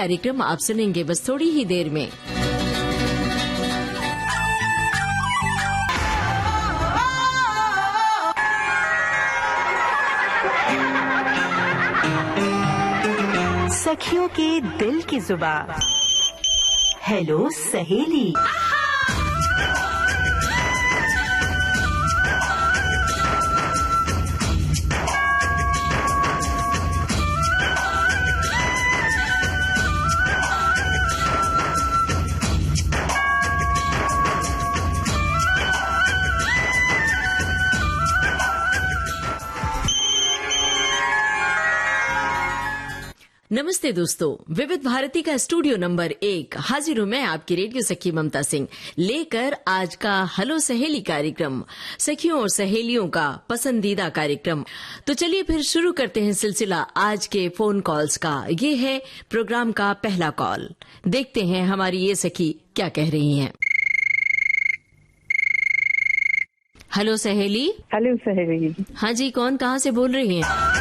कार्यक्रम आप सुनेंगे बस थोड़ी ही देर में। सखियों के दिल की जुबान। हेलो सहेली। नमस्ते दोस्तों, विविध भारती का स्टूडियो नंबर 1 हाजिर हूं मैं आपकी रेडियो सखी ममता सिंह लेकर आज का हेलो सहेली कार्यक्रम, सखियों और सहेलियों का पसंदीदा कार्यक्रम। तो चलिए फिर शुरू करते हैं सिलसिला आज के फोन कॉल्स का। ये है प्रोग्राम का पहला कॉल। देखते हैं हमारी ये सखी क्या कह रही हैं। हेलो सहेली। हेलो सहेली। हाँ जी, कौन कहाँ से बोल रही हैं?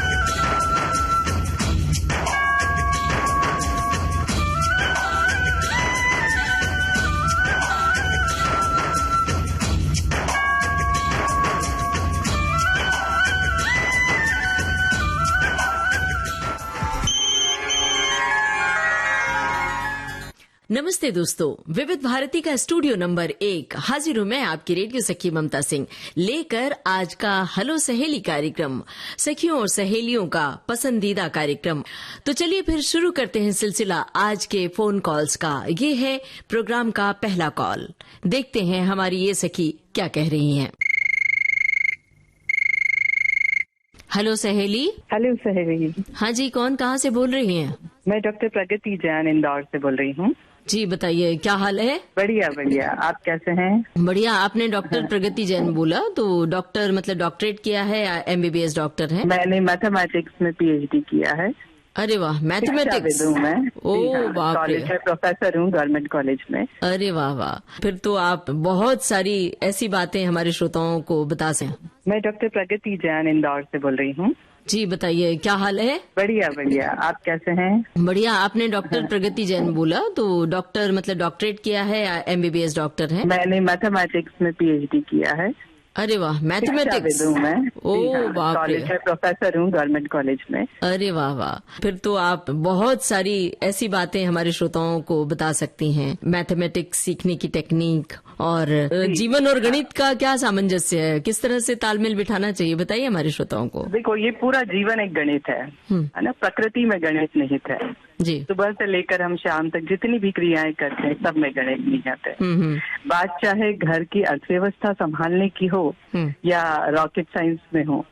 नमस्ते दोस्तों, विविध भारती का स्टूडियो नंबर 1 हाजिर हूं मैं आपकी रेडियो सखी ममता सिंह लेकर आज का हेलो सहेली कार्यक्रम, सखियों और सहेलियों का पसंदीदा कार्यक्रम। तो चलिए फिर शुरू करते हैं सिलसिला आज के फोन कॉल्स का। ये है प्रोग्राम का पहला कॉल। देखते हैं हमारी ये सखी क्या कह रही हैं। हेलो सहेली। हेलो सहेली। हाँ जी, कौन कहाँ से बोल रही हैं? मैं डॉक्टर प्रगति जैन इंदौर से बोल रही हूँ। जी बताइए, क्या हाल है? बढ़िया बढ़िया, आप कैसे हैं? बढ़िया। आपने डॉक्टर प्रगति जैन बोला तो डॉक्टर मतलब डॉक्टरेट किया है या MBBS डॉक्टर हैं? मैंने मैथमेटिक्स में PhD किया है। अरे वाह, मैथमेटिक्स। मैं ओह बाप रे। कॉलेज में प्रोफेसर हूँ, गवर्नमेंट कॉलेज में। अरे वाह वाह, फिर तो आप बहुत सारी ऐसी बातें हमारे श्रोताओं को बता सकें। मैं डॉक्टर प्रगति जैन इंदौर से बोल रही हूँ। जी बताइए, क्या हाल है? बढ़िया बढ़िया, आप कैसे हैं? बढ़िया। आपने डॉक्टर प्रगति जैन बोला तो डॉक्टर मतलब डॉक्टरेट किया है या MBBS डॉक्टर हैं? मैंने मैथमेटिक्स में PhD किया है। अरे वाह, मैथमेटिक्स। मैं ओह बाप रे। कॉलेज में प्रोफेसर हूँ, गवर्नमेंट कॉलेज में। अरे वाह वाह, फिर तो आप बहुत सारी ऐसी बातें हमारे श्रोताओं को बता सकती हैं। मैथमेटिक्स सीखने की टेक्निक और जीवन और गणित का क्या सामंजस्य है, किस तरह से तालमेल बिठाना चाहिए, बताइए हमारे श्रोताओं को। देखो, ये पूरा जीवन एक गणित है ना। प्रकृति में गणित निहित है जी। सुबह से लेकर हम शाम तक जितनी भी क्रियाएं करते हैं सब में गणित निहित है। बात चाहे घर की अर्थव्यवस्था संभालने की हो या रॉकेट साइंस में हो,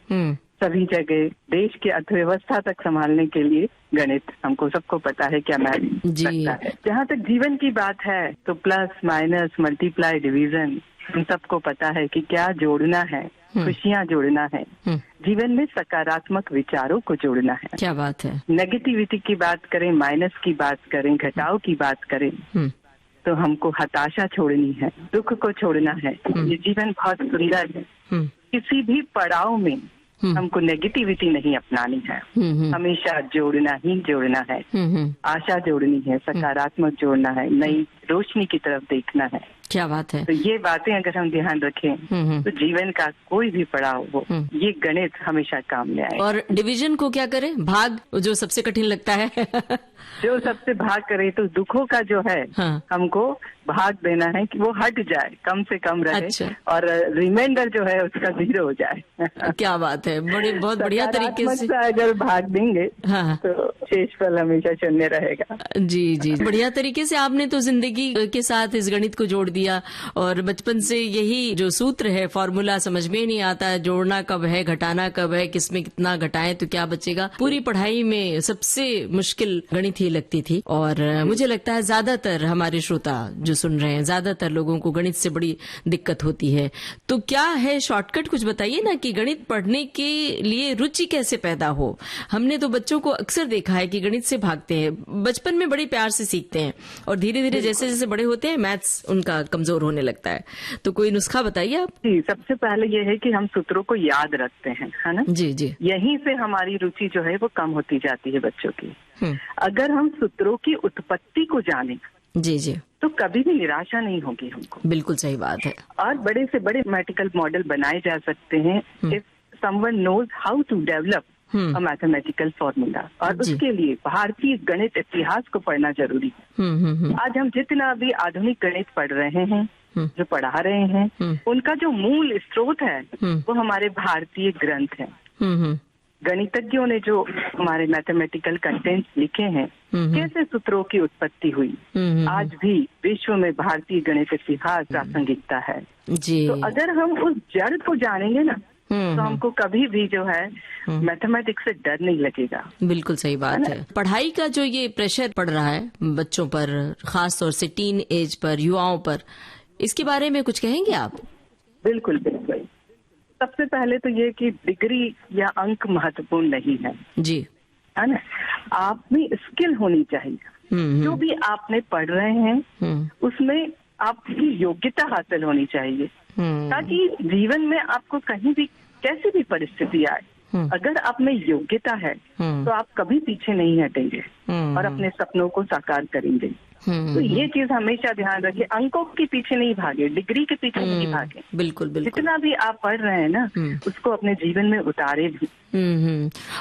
सभी जगह देश की अर्थव्यवस्था तक संभालने के लिए गणित हमको सबको पता है क्या महत्व रखता है। जहाँ तक जीवन की बात है तो प्लस माइनस मल्टीप्लाई डिवीजन हम सबको पता है कि क्या जोड़ना है, खुशियाँ जोड़ना है, जीवन में सकारात्मक विचारों को जोड़ना है। क्या बात है। नेगेटिविटी की बात करें, माइनस की बात करें, घटाव की बात करें तो हमको हताशा छोड़नी है, दुख को छोड़ना है। ये जीवन बहुत सुंदर है। किसी भी पड़ाव में हमको नेगेटिविटी नहीं अपनानी है, हमेशा जोड़ना ही जोड़ना है। आशा जोड़नी है, सकारात्मक जोड़ना है, नई रोशनी की तरफ देखना है। क्या बात है। तो ये बातें अगर हम ध्यान रखें तो जीवन का कोई भी पड़ाव हो, ये गणित हमेशा काम में आए। और डिवीजन को क्या करें? भाग, जो सबसे कठिन लगता है। जो सबसे भाग करे तो दुखों का जो है हमको भाग देना है कि वो हट जाए, कम से कम रहे। अच्छा। और रिमाइंडर जो है उसका 0 हो जाए। क्या बात है, बहुत बढ़िया तरीके से अगर भाग देंगे तो शेष फल हमेशा शून्य रहेगा। जी जी, बढ़िया तरीके से आपने तो जिंदगी के साथ इस गणित को जोड़ दिया। और बचपन से यही जो सूत्र है, फॉर्मूला समझ में नहीं आता है, जोड़ना कब है, घटाना कब है, किसमें कितना घटाएं तो क्या बचेगा। पूरी पढ़ाई में सबसे मुश्किल गणित ही लगती थी। और मुझे लगता है ज्यादातर हमारे श्रोता जो सुन रहे हैं, ज्यादातर लोगों को गणित से बड़ी दिक्कत होती है। तो क्या है शॉर्टकट, कुछ बताइए ना कि गणित पढ़ने के लिए रुचि कैसे पैदा हो। हमने तो बच्चों को अक्सर देखा है कि गणित से भागते हैं, बचपन में बड़े प्यार से सीखते हैं और धीरे धीरे जैसे जैसे बड़े होते हैं मैथ्स उनका कमजोर होने लगता है। तो कोई नुस्खा बताइए आप। जी, सबसे पहले ये है कि हम सूत्रों को याद रखते हैं, है ना। जी जी। यहीं से हमारी रुचि जो है वो कम होती जाती है बच्चों की, अगर हम सूत्रों की उत्पत्ति को जाने जी जी तो कभी भी निराशा नहीं होगी हमको। बिल्कुल सही बात है। और बड़े से बड़े मैथमेटिकल मॉडल बनाए जा सकते हैं if someone knows how to develop a mathematical formula. और उसके लिए भारतीय गणित इतिहास को पढ़ना जरूरी है। आज हम जितना भी आधुनिक गणित पढ़ रहे हैं, जो पढ़ा रहे हैं, उनका जो मूल स्रोत है वो हमारे भारतीय ग्रंथ है। गणितज्ञों ने जो हमारे मैथमेटिकल कंटेंट्स लिखे हैं, कैसे सूत्रों की उत्पत्ति हुई, आज भी विश्व में भारतीय गणित इतिहास प्रासंगिकता है जी। तो अगर हम उस जड़ को जानेंगे ना तो हमको कभी भी जो है मैथमेटिक्स से डर नहीं लगेगा। बिल्कुल सही बात है। पढ़ाई का जो ये प्रेशर पड़ रहा है बच्चों पर, खास तौर से टीन एज पर, युवाओं पर, इसके बारे में कुछ कहेंगे आप? बिल्कुल बिल्कुल। सबसे पहले तो ये कि डिग्री या अंक महत्वपूर्ण नहीं है जी, है ना। आप में स्किल होनी चाहिए। जो भी आपने पढ़ रहे हैं उसमें आपकी योग्यता हासिल होनी चाहिए, ताकि जीवन में आपको कहीं भी कैसी भी परिस्थिति आए, अगर आप में योग्यता है तो आप कभी पीछे नहीं हटेंगे और अपने सपनों को साकार करेंगे। तो ये चीज हमेशा ध्यान रखिए, अंकों के पीछे नहीं भागे, डिग्री के पीछे नहीं भागे। बिल्कुल बिल्कुल। जितना भी आप पढ़ रहे हैं ना उसको अपने जीवन में उतारे भी।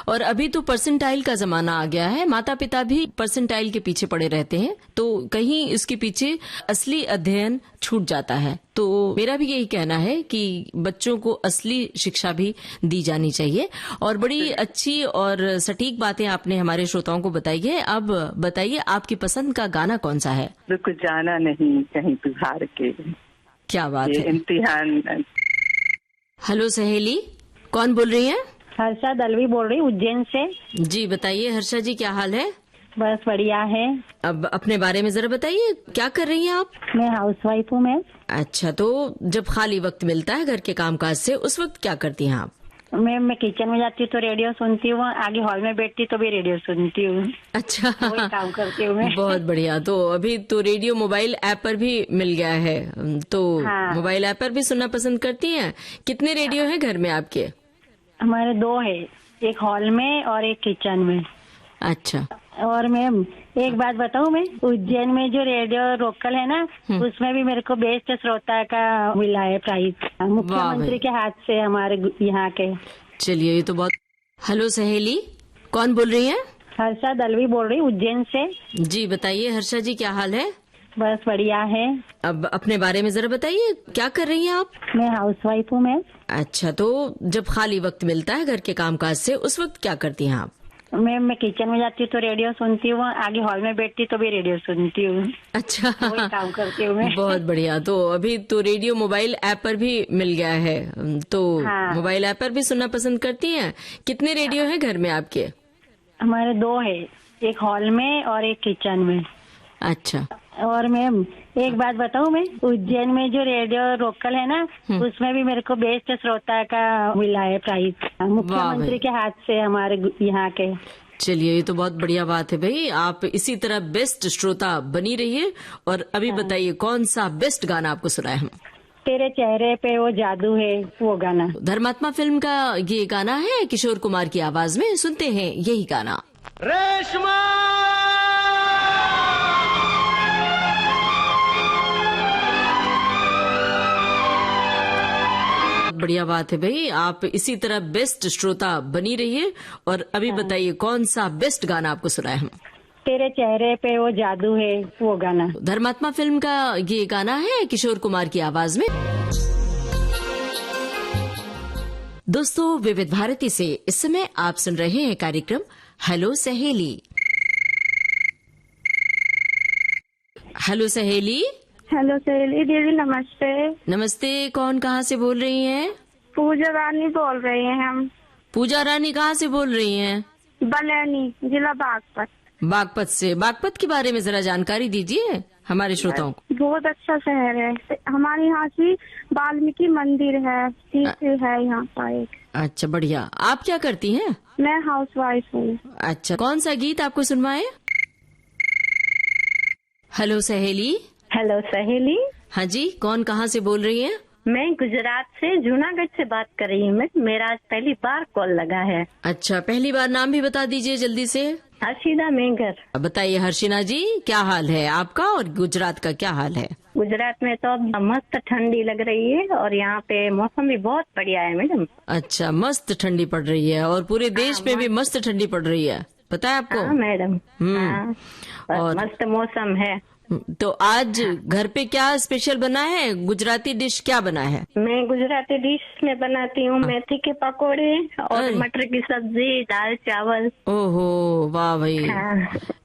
और अभी तो परसेंटाइल का जमाना आ गया है, माता पिता भी परसेंटाइल के पीछे पड़े रहते हैं, तो कहीं इसके पीछे असली अध्ययन छूट जाता है। तो मेरा भी यही कहना है कि बच्चों को असली शिक्षा भी दी जानी चाहिए। और बड़ी अच्छी और सटीक बातें आपने हमारे श्रोताओं को बताई है। अब बताइए, आपकी पसंद का गाना कौन सा है? रुक जाना नहीं कहीं तू हार के। क्या बात है, इम्तिहान। हेलो सहेली, कौन बोल रही हैं? हर्षा दलवी बोल रही, उज्जैन से। जी बताइए हर्षा जी, क्या हाल है? बस बढ़िया है। अब अपने बारे में जरा बताइए, क्या कर रही हैं आप? मैं हाउसवाइफ हूँ मैं। अच्छा, तो जब खाली वक्त मिलता है घर के कामकाज से, उस वक्त क्या करती हैं आप? मैं किचन में जाती हूँ तो रेडियो सुनती हूँ, आगे हॉल में बैठती तो भी रेडियो सुनती हूँ। अच्छा, वही काम करती हूँ मैं। बहुत बढ़िया। तो अभी तो रेडियो मोबाइल ऐप पर भी मिल गया है, तो मोबाइल ऐप पर भी सुनना पसंद करती हैं? कितने रेडियो हैं घर में आपके? हमारे 2 है, एक हॉल में और एक किचन में। अच्छा। और मैम एक बात बताऊँ, मैं उज्जैन में जो रेडियो लोकल है ना, उसमें भी मेरे को बेस्ट श्रोता का मिला है प्राइज, मुख्यमंत्री के हाथ से हमारे यहाँ के। चलिए, ये तो बहुत। हेलो सहेली, कौन बोल रही हैं? हर्षा दलवी बोल रही, उज्जैन से। जी बताइए हर्षा जी, क्या हाल है? बस बढ़िया है। अब अपने बारे में जरा बताइए, क्या कर रही हैं आप? मैं हाउसवाइफ हूँ मैं। अच्छा, तो जब खाली वक्त मिलता है घर के कामकाज से, उस वक्त क्या करती हैं आप? मैं किचन में जाती हूँ तो रेडियो सुनती हूँ, आगे हॉल में बैठती तो भी रेडियो सुनती हूँ। अच्छा, वही काम करती हूँ मैं। बहुत बढ़िया। तो अभी तो रेडियो मोबाइल ऐप पर भी मिल गया है, तो मोबाइल ऐप पर भी सुनना पसंद करती हैं? कितने रेडियो हैं घर में आपके? हमारे 2 है, एक हॉल में और एक किचन में। अच्छा। और मैम एक बात बताऊँ, मैं उज्जैन में जो रेडियो लोकल है ना, उसमें भी मेरे को बेस्ट श्रोता का मिला है प्राइज, मुख्यमंत्री के हाथ से हमारे यहाँ के। चलिए, ये तो बहुत बढ़िया बात है भाई। आप इसी तरह बेस्ट श्रोता बनी रहिए। और अभी बताइए, कौन सा बेस्ट गाना आपको सुनाए हम? तेरे चेहरे पे वो जादू है, वो गाना। धर्मात्मा फिल्म का ये गाना है, किशोर कुमार की आवाज में। सुनते हैं यही गाना। रेशमा बढ़िया बात है भाई। आप इसी तरह बेस्ट श्रोता बनी रहिए। और अभी बताइए, कौन सा बेस्ट गाना आपको सुनाए हम? तेरे चेहरे पे वो जादू है, वो गाना। धर्मात्मा फिल्म का ये गाना है, किशोर कुमार की आवाज में। दोस्तों, विविध भारती से इस समय आप सुन रहे हैं कार्यक्रम हेलो सहेली। हेलो सहेली। हेलो सहेली दीदी, नमस्ते। नमस्ते, कौन कहाँ से बोल रही हैं? पूजा रानी बोल रही हैं हम। पूजा रानी कहाँ से बोल रही हैं? बलैनी, जिला बागपत। बागपत से। बागपत के बारे में जरा जानकारी दीजिए हमारे श्रोताओं को। बहुत अच्छा शहर है, हमारे यहाँ की वाल्मीकि मंदिर है, तीर्थ है यहाँ का एक। अच्छा, बढ़िया। आप क्या करती हैं? मैं हाउसवाइफ हूँ। अच्छा, कौन सा गीत आपको सुनवाए? हेलो सहेली। हेलो सहेली। हाँ जी, कौन कहाँ से बोल रही हैं? मैं गुजरात से जूनागढ़ से बात कर रही हूँ। मेरा आज पहली बार कॉल लगा है। अच्छा, पहली बार नाम भी बता दीजिए जल्दी से। हर्षिदा मेंगर। बताइए हर्षिना जी, क्या हाल है आपका और गुजरात का क्या हाल है? गुजरात में तो अब मस्त ठंडी लग रही है और यहाँ पे मौसम भी बहुत बढ़िया है मैडम। अच्छा, मस्त ठंडी पड़ रही है और पूरे देश में भी मस्त ठंडी पड़ रही है, पता है आपको? हाँ मैडम। और मस्त मौसम है। तो आज घर पे क्या स्पेशल बना है? गुजराती डिश क्या बना है? मैं गुजराती डिश में बनाती हूँ मेथी के पकोड़े और मटर की सब्जी, दाल चावल। ओहो वाह भाई।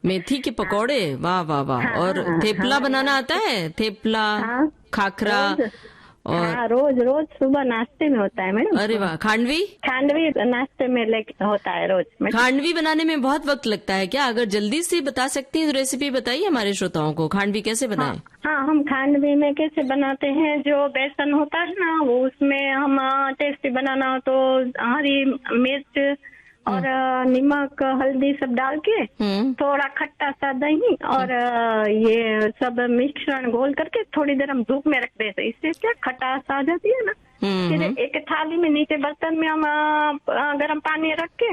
मेथी के पकोड़े, वाह वाह वाह। और थेपला बनाना आता है? थेपला, खाखरा और रोज रोज सुबह नाश्ते में होता है मैडम। अरे वाह। खांडवी? खांडवी नाश्ते में होता है रोज। खांडवी बनाने में बहुत वक्त लगता है क्या? अगर जल्दी से बता सकती हैं तो रेसिपी बताइए हमारे श्रोताओं को, खांडवी कैसे बनाएं? हाँ, हम खांडवी में कैसे बनाते हैं, जो बेसन होता है ना वो उसमें हम टेस्टी बनाना हो तो हरी मिर्च और नमक, हल्दी सब डाल के थोड़ा खट्टा सा दही और ये सब मिश्रण घोल करके थोड़ी देर हम धूप में रख देते, इससे क्या खटास आ जाती है ना। फिर एक थाली में नीचे बर्तन में हम गर्म पानी रख के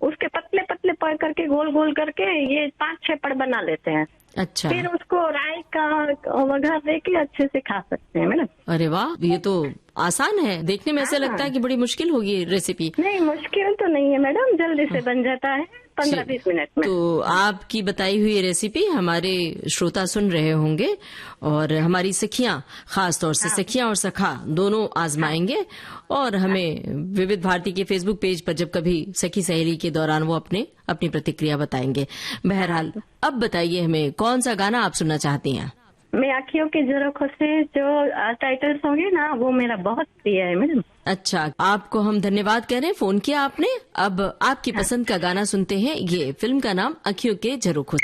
उसके पतले पतले पड़ करके गोल गोल करके ये 5-6 पड़ बना लेते हैं। अच्छा, फिर उसको राई का वघार देके अच्छे से खा सकते हैं मैडम। अरे वाह, ये तो आसान है। देखने में ऐसा लगता है कि बड़ी मुश्किल होगी रेसिपी। नहीं, मुश्किल तो नहीं है मैडम, जल्दी से बन जाता है 15-20 मिनट में। तो आपकी बताई हुई रेसिपी हमारे श्रोता सुन रहे होंगे और हमारी सखियां, खास तौर से सखियां और सखा दोनों आजमाएंगे और हमें विविध भारती के फेसबुक पेज पर जब कभी सखी सहेली के दौरान वो अपनी प्रतिक्रिया बताएंगे। बहरहाल अब बताइए हमें कौन सा गाना आप सुनना चाहती हैं? मैं आँखियों के झरोखों से जो टाइटल सॉन्ग है ना वो मेरा बहुत प्रिय है मैडम। अच्छा, आपको हम धन्यवाद कह रहे हैं, फोन किया आपने। अब आपकी पसंद का गाना सुनते हैं। ये फिल्म का नाम आँखियों के झरोखों।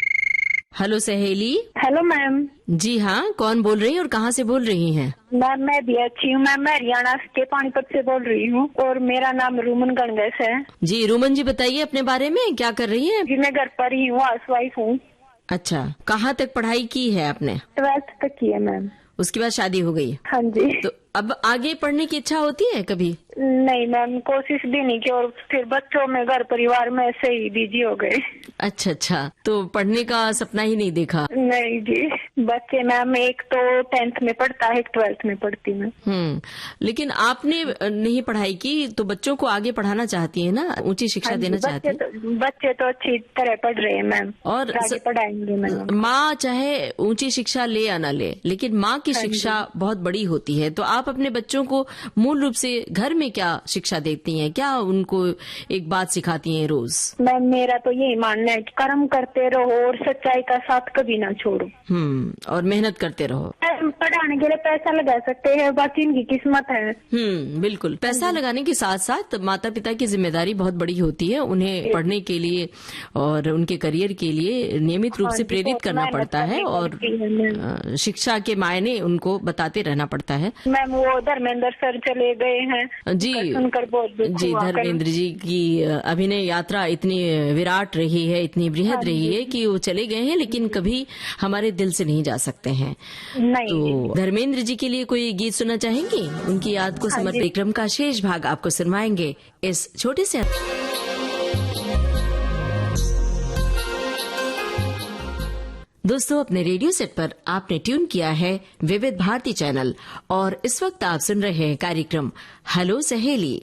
हेलो सहेली। Hello ma'am. जी हाँ, कौन बोल रही है और कहाँ से बोल रही हैं? मैम मैं भी अच्छी हूँ मैम, मैं हरियाणा के पानीपत से बोल रही हूँ और मेरा नाम रूमन गणगस है। जी रूमन जी, बताइए अपने बारे में, क्या कर रही हैं? जी मैं घर पर ही हूँ, हाउसवाइफ हूँ। अच्छा, कहाँ तक पढ़ाई की है आपने? 12th तक की है मैम। उसके बाद शादी हो गई? हाँ जी। तो अब आगे पढ़ने की इच्छा होती है कभी? नहीं मैम, कोशिश भी नहीं की और फिर बच्चों में, घर परिवार में ऐसे ही बिजी हो गए। अच्छा अच्छा, तो पढ़ने का सपना ही नहीं देखा? नहीं जी, बच्चे मैम एक तो 10th में पढ़ता है, एक 12th में पढ़ती मैं। लेकिन आपने नहीं पढ़ाई की तो बच्चों को आगे पढ़ाना चाहती है ना, ऊंची शिक्षा देना चाहती है? बच्चे तो अच्छी तरह पढ़ रहे हैं मैम और आगे पढ़ाएंगे मैम। माँ चाहे ऊंची शिक्षा ले या ना ले, लेकिन माँ की शिक्षा बहुत बड़ी होती है। तो आप अपने बच्चों को मूल रूप से घर में क्या शिक्षा देती हैं, क्या उनको एक बात सिखाती हैं रोज? मैम मेरा तो यही मानना है कि कर्म करते रहो और सच्चाई का साथ कभी ना छोड़ो। और मेहनत करते रहो। पढ़ाने के लिए पैसा लगा सकते हैं, बाकी इनकी किस्मत है। बिल्कुल, पैसा लगाने के साथ साथ माता पिता की जिम्मेदारी बहुत बड़ी होती है। उन्हें पढ़ने के लिए और उनके करियर के लिए नियमित रूप से प्रेरित करना पड़ता है और शिक्षा के मायने उनको बताते रहना पड़ता है। मैम वो धर्मेंद्र सर चले गए हैं जी, सुनकर बहुत दुख हुआ। धर्मेंद्र जी की अभिनय यात्रा इतनी विराट रही है, इतनी बृहद रही है कि वो चले गए हैं लेकिन कभी हमारे दिल से नहीं जा सकते हैं। तो धर्मेंद्र जी के लिए कोई गीत सुनना चाहेंगी? उनकी याद को समर्पित कार्यक्रम का शेष भाग आपको सुनवाएंगे इस छोटे से। दोस्तों, अपने रेडियो सेट पर आपने ट्यून किया है विविध भारती चैनल और इस वक्त आप सुन रहे हैं कार्यक्रम हेलो सहेली।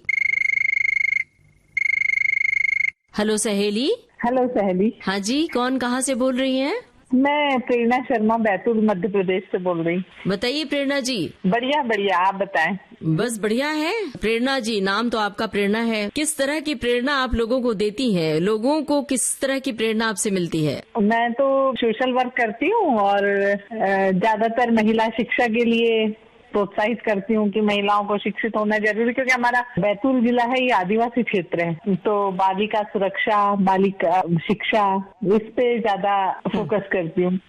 हेलो सहेली। हेलो सहेली। हाँ जी, कौन कहाँ से बोल रही हैं? मैं प्रेरणा शर्मा, बैतूल मध्य प्रदेश से बोल रही। बताइए प्रेरणा जी। बढ़िया बढ़िया, आप बताएं। बस बढ़िया है। प्रेरणा जी, नाम तो आपका प्रेरणा है। किस तरह की प्रेरणा आप लोगों को देती हैं? लोगों को किस तरह की प्रेरणा आपसे मिलती है? मैं तो सोशल वर्क करती हूँ और ज्यादातर महिला शिक्षा के लिए प्रोत्साहित करती हूँ कि महिलाओं को शिक्षित होना जरूरी, क्योंकि हमारा बैतूल जिला है, ये आदिवासी क्षेत्र है, तो बालिका सुरक्षा, बालिका शिक्षा, इस पे ज्यादा फोकस करती हूँ।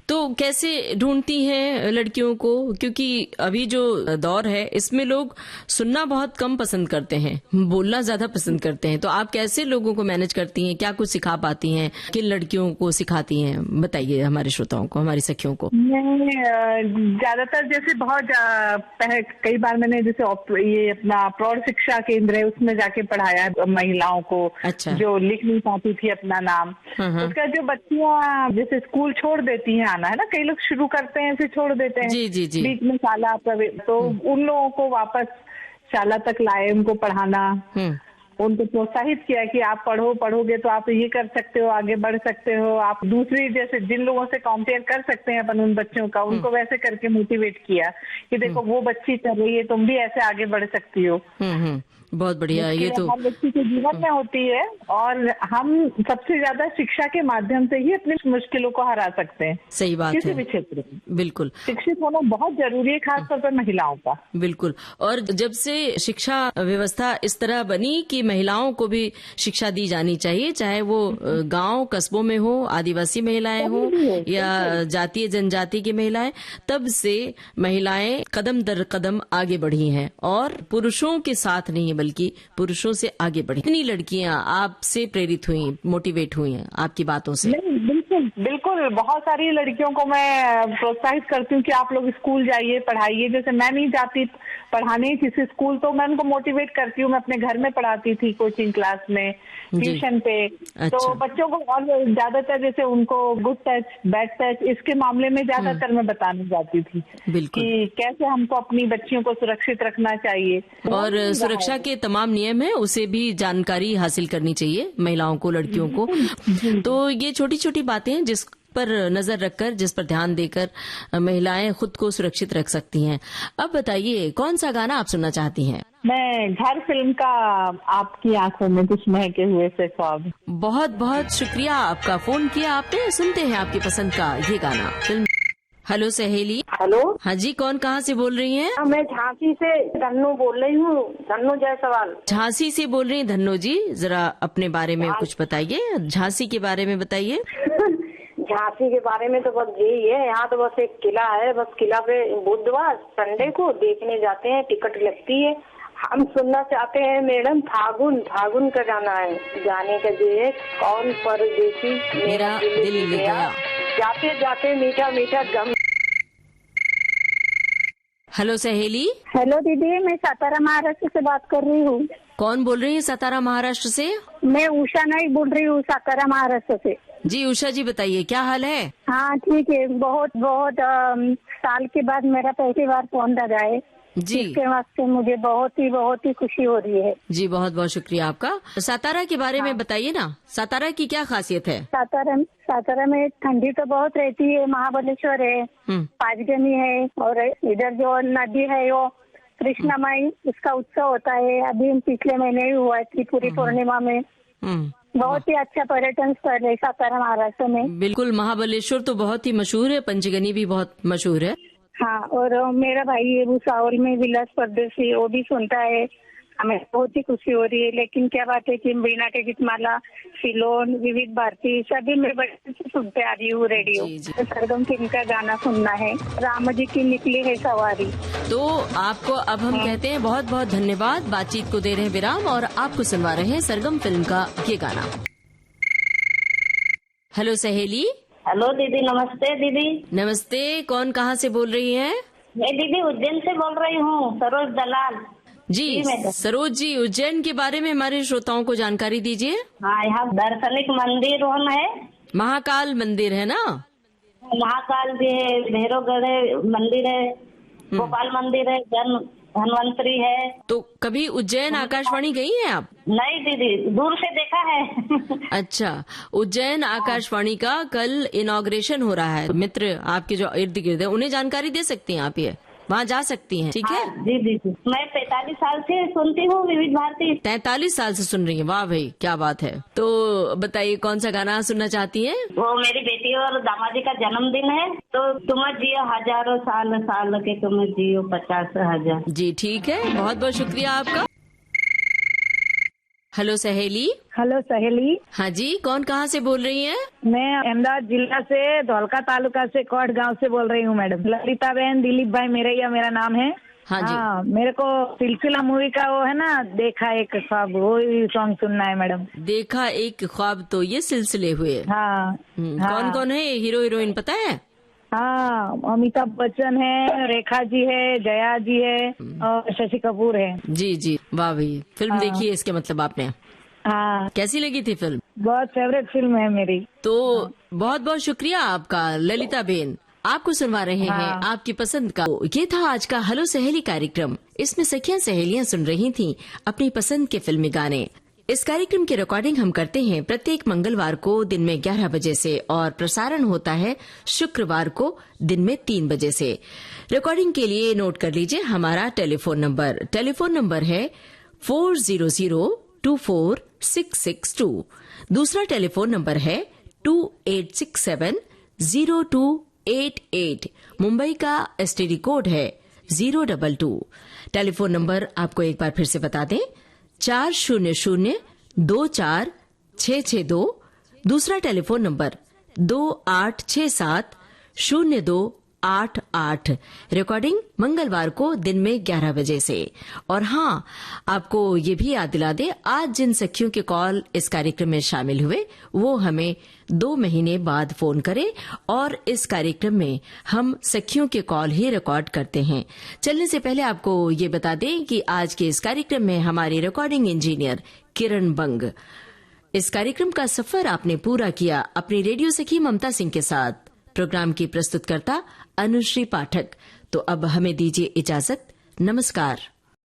तो कैसे ढूंढती हैं लड़कियों को? क्योंकि अभी जो दौर है इसमें लोग सुनना बहुत कम पसंद करते हैं, बोलना ज्यादा पसंद करते हैं। तो आप कैसे लोगों को मैनेज करती हैं? क्या कुछ सिखा पाती हैं? किन लड़कियों को सिखाती हैं? बताइए हमारे श्रोताओं को, हमारी सखियों को। मैं ज्यादातर जैसे बहुत कई बार मैंने जैसे ये अपना प्रौढ़ शिक्षा केंद्र है उसमें जाके पढ़ाया है महिलाओं को। अच्छा। जो लिख नहीं पाती थी अपना नाम, उसका जो बच्चियां जैसे स्कूल छोड़ देती हैं आना, है ना, कई लोग शुरू करते हैं फिर छोड़ देते हैं, जी जी जी, बीच में शाला प्रवेश, तो उन लोगों को वापस शाला तक लाए, उनको पढ़ाना, उनको प्रोत्साहित किया कि आप पढ़ोगे तो आप ये कर सकते हो, आगे बढ़ सकते हो, आप दूसरी जैसे जिन लोगों से कंपेयर कर सकते हैं अपन उन बच्चों का, उनको वैसे करके मोटिवेट किया कि देखो वो बच्ची कर रही है, तुम भी ऐसे आगे बढ़ सकती हो। बहुत बढ़िया। ये तो हर व्यक्ति के जीवन में होती है और हम सबसे ज्यादा शिक्षा के माध्यम से ही अपनी मुश्किलों को हरा सकते हैं। सही बात किसी है, भी क्षेत्र में बिल्कुल शिक्षित होना बहुत जरूरी है, खासतौर पर महिलाओं का। बिल्कुल। और जब से शिक्षा व्यवस्था इस तरह बनी कि महिलाओं को भी शिक्षा दी जानी चाहिए, चाहे वो गांव कस्बों में हो, आदिवासी महिलाएं हो या जातीय जनजाति की महिलाएं, तब से महिलाएं कदम दर कदम आगे बढ़ी हैं और पुरुषों के साथ नहीं बल्कि पुरुषों से आगे बढ़ी। कितनी लड़कियां आपसे प्रेरित हुई, मोटिवेट हुई हैं आपकी बातों से? बिल्कुल बिल्कुल, बहुत सारी लड़कियों को मैं प्रोत्साहित करती हूँ कि आप लोग स्कूल जाइए, पढ़ाइए। जैसे मैं नहीं जाती पढ़ाने किसी स्कूल, तो मैं उनको मोटिवेट करती हूँ। मैं अपने घर में पढ़ाती थी, कोचिंग क्लास में, ट्यूशन पे। अच्छा। तो बच्चों को और ज्यादातर जैसे उनको गुड टच, बैड टच, इसके मामले में ज्यादातर मैं बताने जाती थी कि कैसे हमको अपनी बच्चियों को सुरक्षित रखना चाहिए। और सुरक्षा के तमाम नियम है, उसे भी जानकारी हासिल करनी चाहिए महिलाओं को, लड़कियों को। तो ये छोटी छोटी बातें हैं जिस पर नजर रखकर, जिस पर ध्यान देकर महिलाएं खुद को सुरक्षित रख सकती हैं। अब बताइए कौन सा गाना आप सुनना चाहती हैं? मैं घर फिल्म का आपकी आंखों में कुछ महके हुए से ख्वाब। बहुत बहुत शुक्रिया, आपका फोन किया आपने। सुनते हैं आपकी पसंद का ये गाना फिल्म। हेलो सहेली। हेलो। हाँ जी, कौन कहाँ से बोल रही हैं? मैं झांसी से धन्नो बोल रही हूँ, धन्नो जायसवाल। झांसी से बोल रही हैं धन्नो जी, जरा अपने बारे में कुछ बताइए, झांसी के बारे में बताइए। झांसी के बारे में तो बस यही है, यहाँ तो बस एक किला है, बस किला पे बुधवार संडे को देखने जाते हैं, टिकट लगती है। हम सुनना चाहते हैं मैडम फागुन का गाना है, गाने का जो है, कौन परदेसी मेरा दिल ले गया, जाते जाते मीठा मीठा गम। हेलो सहेली। हेलो दीदी, मैं सातारा महाराष्ट्र से बात कर रही हूँ। कौन बोल रही है सातारा महाराष्ट्र से? मैं उषा नाइक बोल रही हूँ सातारा महाराष्ट्र से। जी उषा जी, बताइए क्या हाल है? हाँ ठीक है, बहुत बहुत साल के बाद मेरा पहली बार फोन लगा है जी, इसके वास्ते मुझे बहुत ही खुशी हो रही है। जी बहुत बहुत शुक्रिया आपका। सातारा के बारे में बताइए ना, सातारा की क्या खासियत है? सातारा में ठंडी तो बहुत रहती है, महाबलेश्वर है, पांचगनी है, और इधर जो नदी है वो कृष्णामाई, उसका उत्सव होता है। अभी पिछले महीने ही हुआ है, त्रिपुरी पूर्णिमा में। बहुत ही अच्छा पर्यटन स्थल है सातारा महाराष्ट्र में। बिल्कुल, महाबलेश्वर तो बहुत ही मशहूर है, पंचगनी भी बहुत मशहूर है। हाँ, और मेरा भाई है भुसावल में, विलास परदेसी, वो भी सुनता है। हमें बहुत ही खुशी हो रही है। लेकिन क्या बात है कि वीणा के गीतमाला, सिलोन, विविध भारती सभी में बच्चे से सुनते आ रही हूँ रेडियो। तो सरगम फिल्म का गाना सुनना है, राम जी की निकली है सवारी। तो आपको अब हम कहते हैं बहुत बहुत धन्यवाद, बातचीत को दे रहे हैं विराम और आपको सुनवा रहे हैं सरगम फिल्म का ये गाना। हेलो सहेली। हेलो दीदी, नमस्ते दीदी। नमस्ते, कौन कहाँ से बोल रही है? मैं दीदी उज्जैन से बोल रही हूँ, सरोज दलाल। जी सरोज जी, उज्जैन के बारे में हमारे श्रोताओं को जानकारी दीजिए। हाँ, यहाँ दार्शनिक मंदिर है, महाकाल मंदिर है ना? महाकाल जी है, भैरवगढ़ मंदिर है, गोपाल मंदिर है, धनवंतरी है। तो कभी उज्जैन आकाशवाणी गई हैं आप? नहीं दीदी, दूर से देखा है। अच्छा, उज्जैन आकाशवाणी का कल इनॉग्रेशन हो रहा है। मित्र आपके जो इर्द गिर्द है उन्हें जानकारी दे सकती हैं आप, ये वहाँ जा सकती हैं, ठीक है? जी दीदी, मैं 45 साल से सुनती हूँ विविध भारती। 43 साल से सुन रही हैं, वाह भाई क्या बात है। तो बताइए कौन सा गाना सुनना चाहती हैं? वो मेरी बेटी और दामादी का जन्मदिन है, तो तुम जियो हजारों साल, साल के तुम जियो 50,000। जी ठीक है, बहुत बहुत शुक्रिया आपका। हेलो सहेली। हेलो सहेली। हाँ जी, कौन कहाँ से बोल रही हैं? मैं अहमदाबाद जिला से धौलका तालुका से कोट गांव से बोल रही हूँ मैडम। ललिता बहन दिलीप भाई मेरैया मेरा नाम है। हाँ जी। मेरे को सिलसिला मूवी का वो है ना, देखा एक ख्वाब, वो सॉन्ग सुनना है मैडम। देखा एक ख्वाब, तो ये सिलसिले हुए। हाँ। कौन कौन है हीरो हीरोइन पता है? हाँ, अमिताभ बच्चन है, रेखा जी है, जया जी है और शशि कपूर है। जी जी, वाह भाई, फिल्म देखी है इसके मतलब आपने? हाँ। कैसी लगी थी फिल्म? बहुत फेवरेट फिल्म है मेरी। तो बहुत बहुत शुक्रिया आपका ललिता बेन, आपको सुनवा रहे हैं आपकी पसंद का। ये था आज का हेलो सहेली कार्यक्रम। इसमें सखियां सहेलियां सुन रही थीं अपनी पसंद के फिल्मी गाने। इस कार्यक्रम की रिकॉर्डिंग हम करते हैं प्रत्येक मंगलवार को दिन में 11 बजे से और प्रसारण होता है शुक्रवार को दिन में 3 बजे से। रिकॉर्डिंग के लिए नोट कर लीजिए हमारा टेलीफोन नंबर है 40024662। दूसरा टेलीफोन नंबर है 28670288। मुंबई का एसटीडी कोड है 022। टेलीफोन नंबर आपको एक बार फिर से बता दें, 40024662। दूसरा टेलीफोन नंबर 28670288। रिकॉर्डिंग मंगलवार को दिन में 11 बजे से। और हाँ, आपको ये भी याद दिला दे, आज जिन सखियों के कॉल इस कार्यक्रम में शामिल हुए वो हमें 2 महीने बाद फोन करें और इस कार्यक्रम में हम सखियों के कॉल ही रिकॉर्ड करते हैं। चलने से पहले आपको ये बता दें कि आज के इस कार्यक्रम में हमारी रिकॉर्डिंग इंजीनियर किरण बंग। इस कार्यक्रम का सफर आपने पूरा किया अपनी रेडियो सखी ममता सिंह के साथ। प्रोग्राम की प्रस्तुतकर्ता अनुश्री पाठक। तो अब हमें दीजिए इजाजत। नमस्कार।